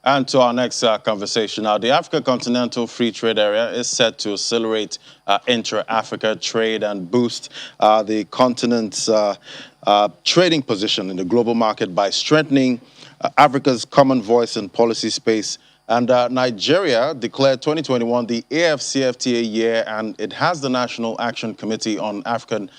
And to our next conversation now, the Africa Continental Free Trade Area is set to accelerate intra-Africa trade and boost the continent's trading position in the global market by strengthening Africa's common voice in policy space. And Nigeria declared 2021 the AFCFTA year, and it has the National Action Committee on African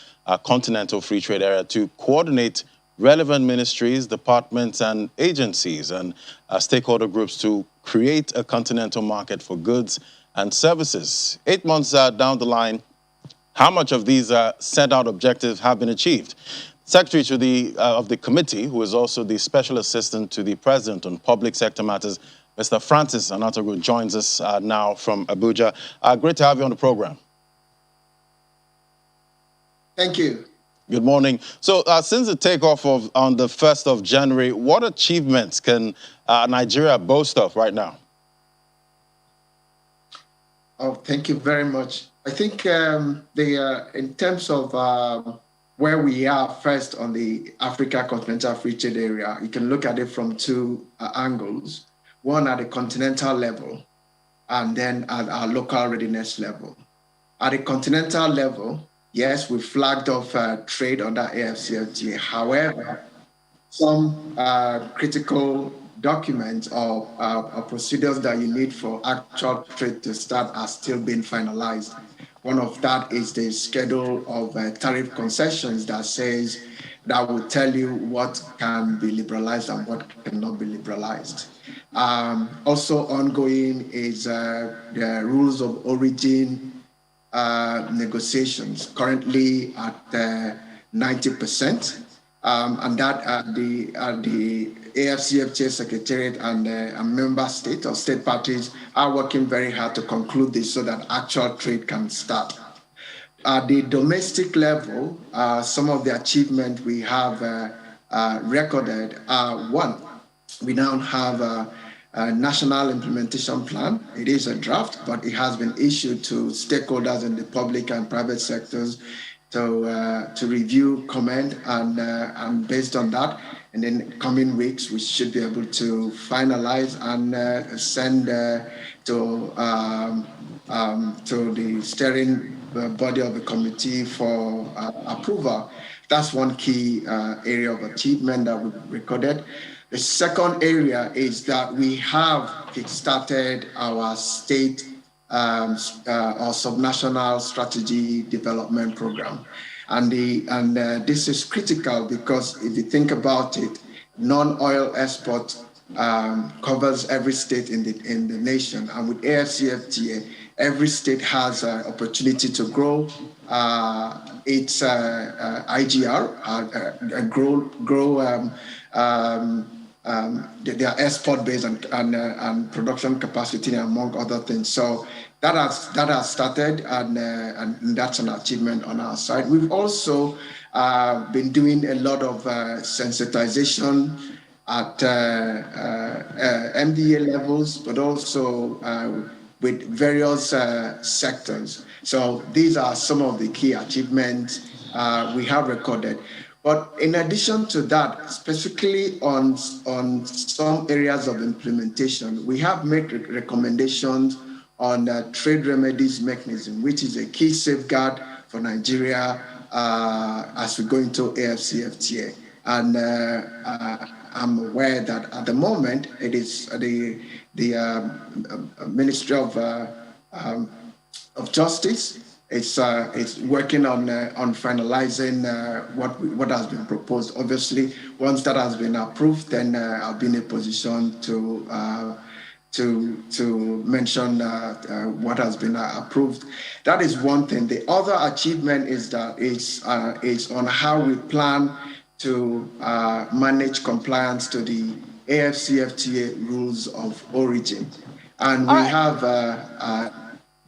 Continental Free Trade Area to coordinate relevant ministries, departments, and agencies and stakeholder groups to create a continental market for goods and services. 8 months down the line, how much of these set out objectives have been achieved? Secretary to of the committee, who is also the Special Assistant to the President on Public Sector Matters, Mr. Francis Anatogu, joins us now from Abuja. Great to have you on the program. Thank you. Good morning. So since the takeoff on the 1st of January, what achievements can Nigeria boast of right now? Oh, thank you very much. I think in terms of where we are first on the Africa Continental Free Trade Area, you can look at it from two angles. One at the continental level, and then at our local readiness level. At the continental level, yes, we flagged off trade under AFCFTA. However, some critical documents or procedures that you need for actual trade to start are still being finalized. One of that is the schedule of tariff concessions that will tell you what can be liberalized and what cannot be liberalized. Also ongoing is the rules of origin negotiations, currently at 90%, and that the AFCFTA Secretariat and member state or state parties are working very hard to conclude this so that actual trade can start. At the domestic level, some of the achievements we have recorded are: one, we now have a national implementation plan. It is a draft, but it has been issued to stakeholders in the public and private sectors to review, comment, and based on that, in the coming weeks, we should be able to finalize and send to the steering body of the committee for approval. That's one key area of achievement that we recorded. The second area is that we have started our state or subnational strategy development program. And this is critical because if you think about it, non-oil export covers every state in the nation. And with AFCFTA, every state has an opportunity to grow its IGR, grow their export base and production capacity, among other things. So that has started, and that's an achievement on our side. We've also been doing a lot of sensitization at MDA levels, but also with various sectors. So these are some of the key achievements we have recorded. But in addition to that, specifically on some areas of implementation, we have made recommendations on the trade remedies mechanism, which is a key safeguard for Nigeria as we go into AFCFTA. And I'm aware that at the moment it is the Ministry of Justice. It's working on finalizing what has been proposed. Obviously, once that has been approved, then I'll be in a position to mention what has been approved. That is one thing. The other achievement is that it's on how we plan to manage compliance to the AFCFTA rules of origin, and we have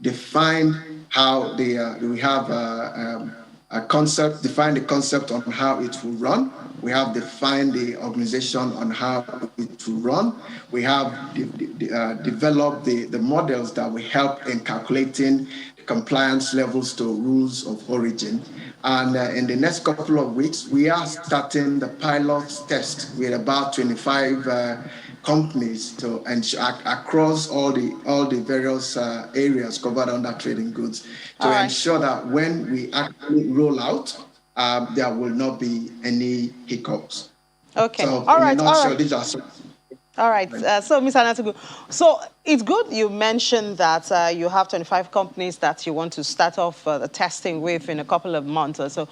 defined how we have a concept, defined the concept on how it will run. We have defined the organization on how it will run. We have developed the models that will help in calculating the compliance levels to rules of origin. And in the next couple of weeks, we are starting the pilot test with about 25 companies to ensure across all the various areas covered under trading goods to ensure that when we actually roll out, there will not be any hiccups. Okay. So All in right. a nutshell, these are some. All right. So, Ms. Anatugu, so it's good you mentioned that you have 25 companies that you want to start off the testing with in a couple of months or so,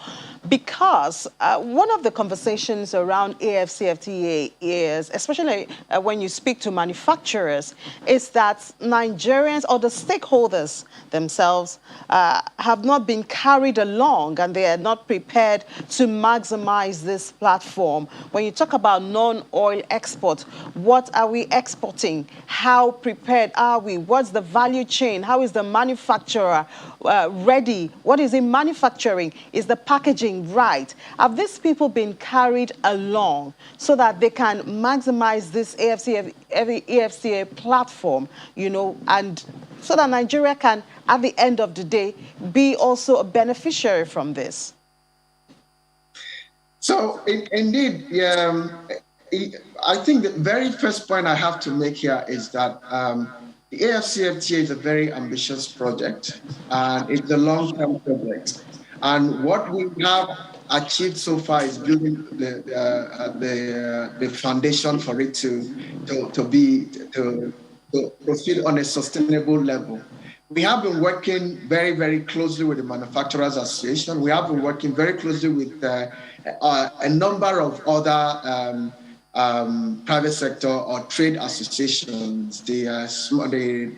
because one of the conversations around AFCFTA is, especially when you speak to manufacturers, is that Nigerians or the stakeholders themselves have not been carried along and they are not prepared to maximize this platform. When you talk about non-oil export, what are we exporting? How prepared are we? What's the value chain? How is the manufacturer ready? What is in manufacturing? Is the packaging right? Have these people been carried along so that they can maximize this AFCA platform, you know, and so that Nigeria can, at the end of the day, be also a beneficiary from this? So indeed, I think the very first point I have to make here is that the AFCFTA is a very ambitious project, and it's a long-term project. And what we have achieved so far is building the foundation for it to proceed on a sustainable level. We have been working very, very closely with the Manufacturers Association. We have been working very closely with a number of other private sector or trade associations, the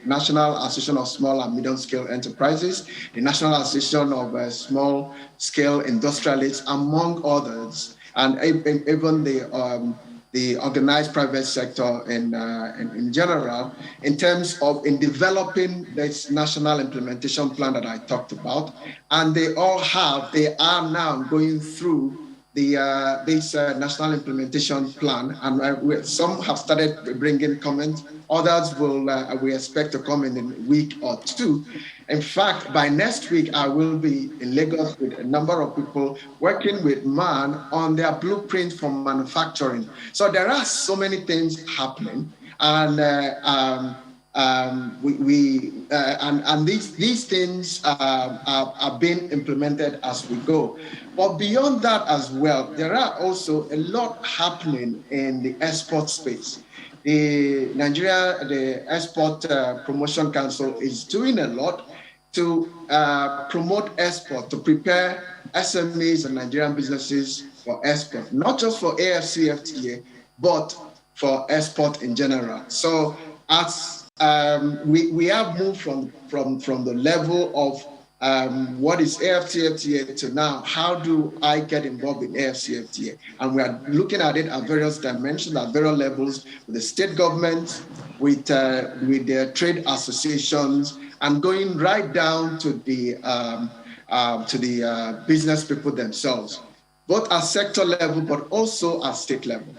National Association of Small and Medium Scale Enterprises, the National Association of Small Scale Industrialists, among others, and even the organized private sector in general, in terms of in developing this national implementation plan that I talked about. And they are now going through this national implementation plan, and some have started bringing comments. Others we expect to come in a week or two. In fact, by next week, I will be in Lagos with a number of people working with MAN on their blueprint for manufacturing. So there are so many things happening, and these things are being implemented as we go. But beyond that as well, there are also a lot happening in the export space. The Export Promotion Council is doing a lot to promote export, to prepare SMEs and Nigerian businesses for export, not just for AFCFTA, but for export in general. So as we have moved from the level of what is AFCFTA to now, how do I get involved in AFCFTA? And we are looking at it at various dimensions, at various levels, with the state governments, with their trade associations, and going right down to the business people themselves, both at sector level, but also at state level.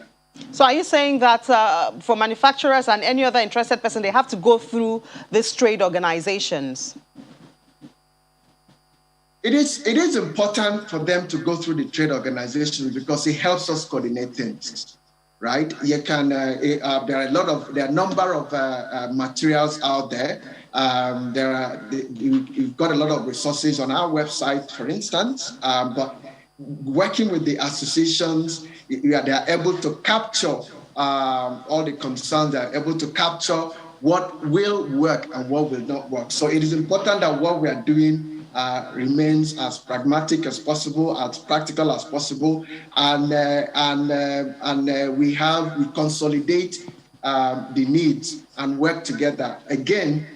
So are you saying that for manufacturers and any other interested person, they have to go through these trade organizations? It is important for them to go through the trade organizations because it helps us coordinate things, right? You can there are a number of materials out there. You've got a lot of resources on our website, for instance, but working with the associations, they are able to capture all the concerns. They are able to capture what will work and what will not work. So it is important that what we are doing remains as pragmatic as possible, as practical as possible, and we consolidate the needs and work together. Again,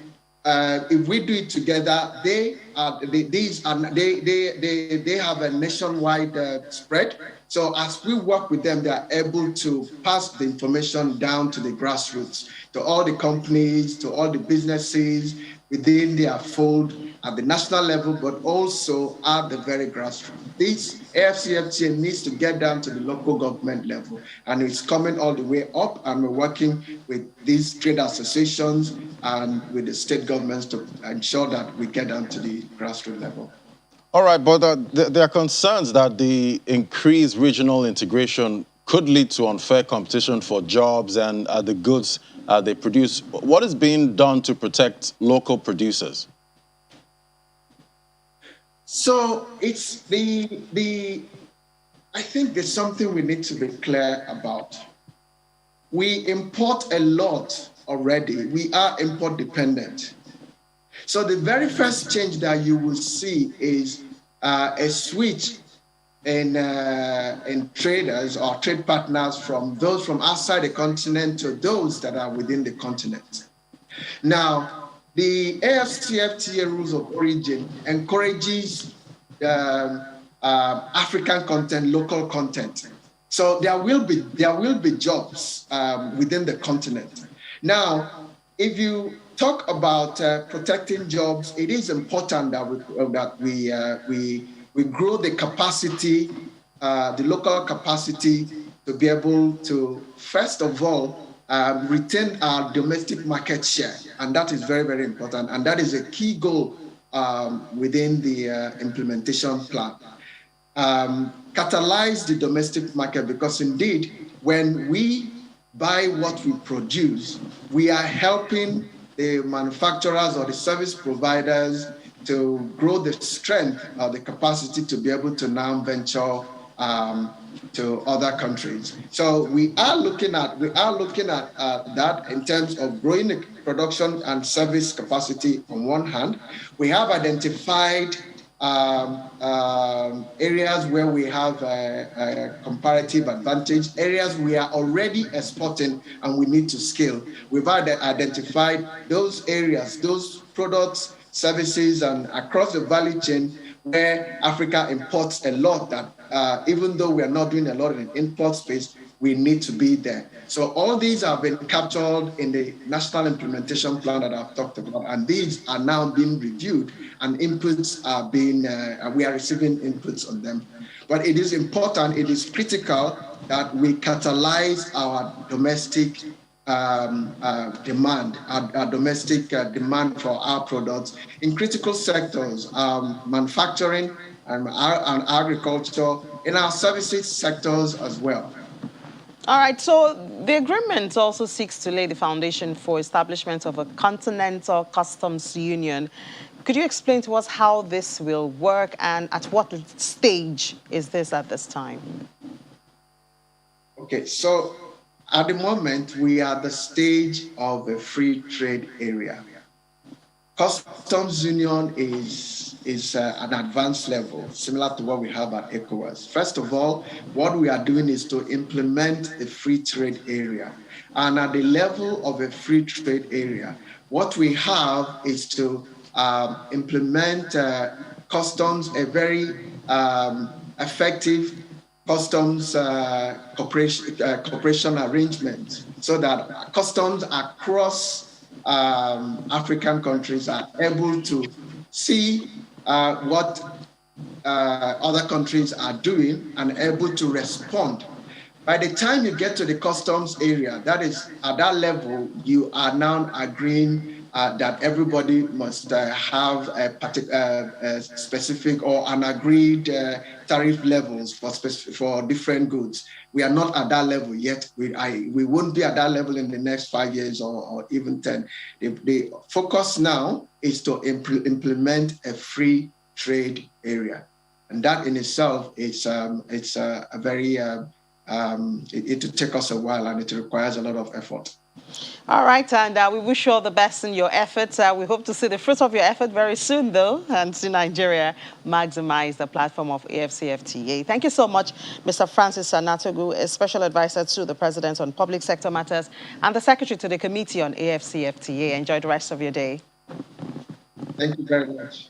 if we do it together, they have a nationwide spread. So as we work with them, they are able to pass the information down to the grassroots, to all the companies, to all the businesses within their fold at the national level, but also at the very grassroots. This AFCFTA needs to get down to the local government level, and it's coming all the way up, and we're working with these trade associations and with the state governments to ensure that we get down to the grassroots level. All right, but there are concerns that the increased regional integration could lead to unfair competition for jobs and the goods they produce. What is being done to protect local producers? So it's I think there's something we need to be clear about. We import a lot already. We are import dependent. So the very first change that you will see is a switch in traders or trade partners from those from outside the continent to those that are within the continent. Now, the AFCFTA rules of origin encourages African content, local content. So there will be jobs within the continent. Now, if you talk about protecting jobs, it is important that we grow the capacity, the local capacity, to be able to, first of all, retain our domestic market share, and that is very, very important, and that is a key goal within the implementation plan. Catalyze the domestic market, because indeed, when we buy what we produce, we are helping the manufacturers or the service providers to grow the strength or the capacity to be able to now venture to other countries. So we are looking at that in terms of growing the production and service capacity on one hand. We have identified areas where we have a comparative advantage, areas we are already exporting and we need to scale. We've identified those areas, those products, services, and across the value chain where Africa imports a lot, that even though we are not doing a lot in the import space, we need to be there. So all these have been captured in the national implementation plan that I've talked about, and these are now being reviewed, and inputs are being, we are receiving inputs on them. But it is important, it is critical that we catalyze our domestic demand, our domestic demand for our products in critical sectors, manufacturing and agriculture, in our services sectors as well. All right, so the agreement also seeks to lay the foundation for establishment of a Continental Customs Union. Could you explain to us how this will work, and at what stage is this at this time? Okay, so at the moment, we are at the stage of a free trade area. Customs Union is an advanced level, similar to what we have at ECOWAS. First of all, what we are doing is to implement the free trade area. And at the level of a free trade area, what we have is to implement customs, a very effective customs cooperation arrangement, so that customs across African countries are able to see what other countries are doing and able to respond. By the time you get to the customs area, that is at that level, you are now agreeing that everybody must have a specific or an agreed tariff levels for different goods. We are not at that level yet. We won't be at that level in the next 5 years or even 10. The focus now is to implement a free trade area, and that in itself is it's a very it will take us a while, and it requires a lot of effort. All right, and we wish you all the best in your efforts. We hope to see the fruits of your effort very soon, though, and see Nigeria maximize the platform of AFCFTA. Thank you so much, Mr. Francis Anatogu, a special advisor to the President on Public Sector Matters and the Secretary to the Committee on AFCFTA. Enjoy the rest of your day. Thank you very much.